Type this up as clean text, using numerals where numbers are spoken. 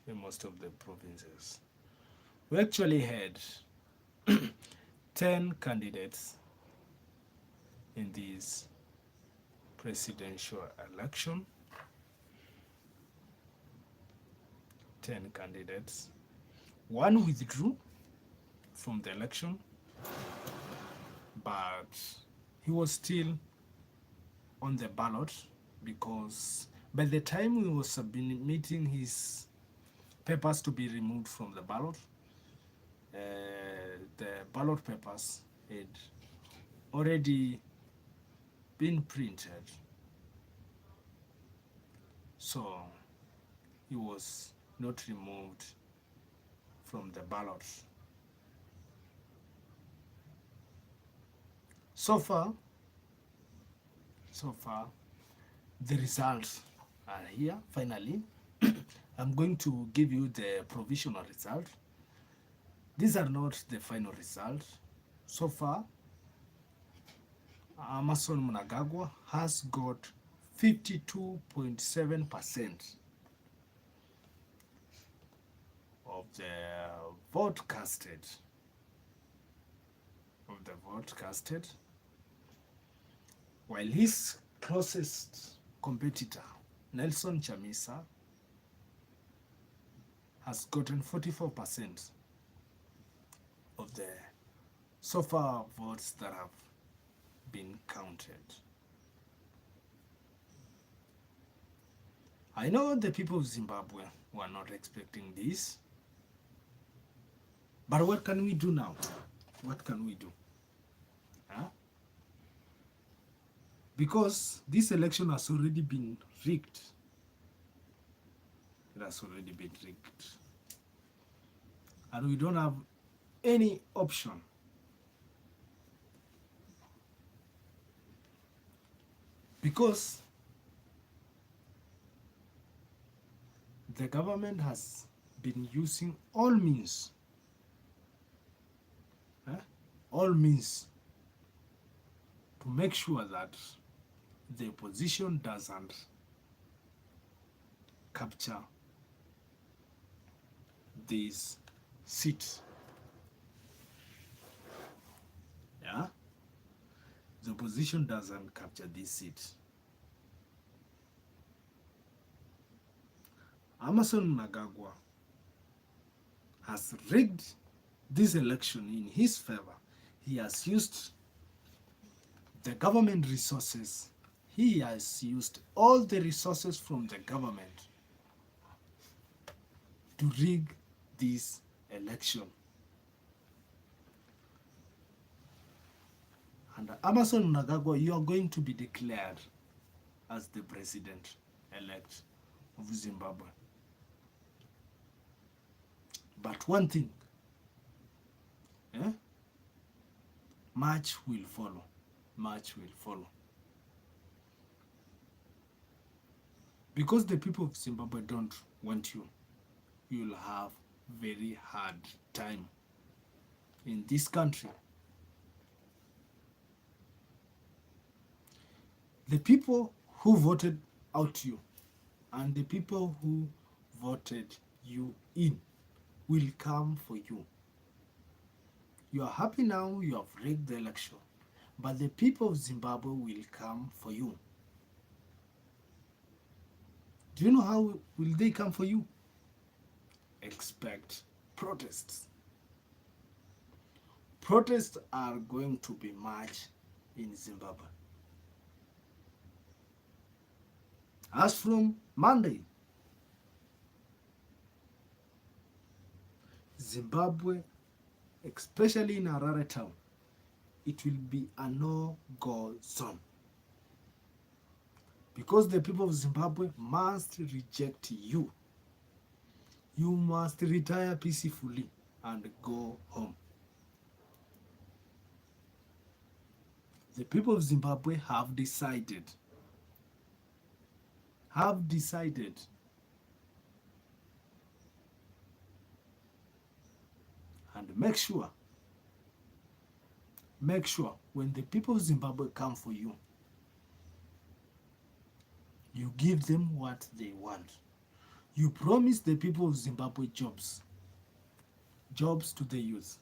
in most of the provinces. We actually had 10 candidates in this presidential election. 10 candidates. One withdrew from the election, but he was still on the ballot because by the time he was submitting his papers to be removed from the ballot, the ballot papers had already been printed. So he was not removed from the ballot. So far, the results are here, finally. I'm going to give you the provisional result. These are not the final result. So far, Emmerson Mnangagwa has got 52.7% of the vote casted. While his closest competitor, Nelson Chamisa, has gotten 44% of the so far votes that have been counted. I know the people of Zimbabwe were not expecting this, but what can we do now? What can we do? Huh? Because this election has already been rigged. It has already been rigged. And we don't have any option because the government has been using all means to make sure that the opposition doesn't capture these seats. Yeah? The opposition doesn't capture these seats. Emmerson Mnangagwa has rigged this election in his favor. He has used the government resources. He has used all the resources from the government to rig this election. And Emmerson Mnangagwa, you are going to be declared as the president-elect of Zimbabwe. But one thing, March will follow. March will follow. Because the people of Zimbabwe don't want you, you'll have very hard time in this country. The people who voted out you and the people who voted you in will come for you. You are happy now you have rigged the election, but the people of Zimbabwe will come for you. Do you know how will they come for you? Expect protests. Protests are going to be much in Zimbabwe. As from Monday, Zimbabwe, especially in Harare town, it will be a no-go zone. Because the people of Zimbabwe must reject you. You must retire peacefully and go home. The people of Zimbabwe have decided. And make sure when the people of Zimbabwe come for you, you give them what they want. You promised the people of Zimbabwe jobs to the youth.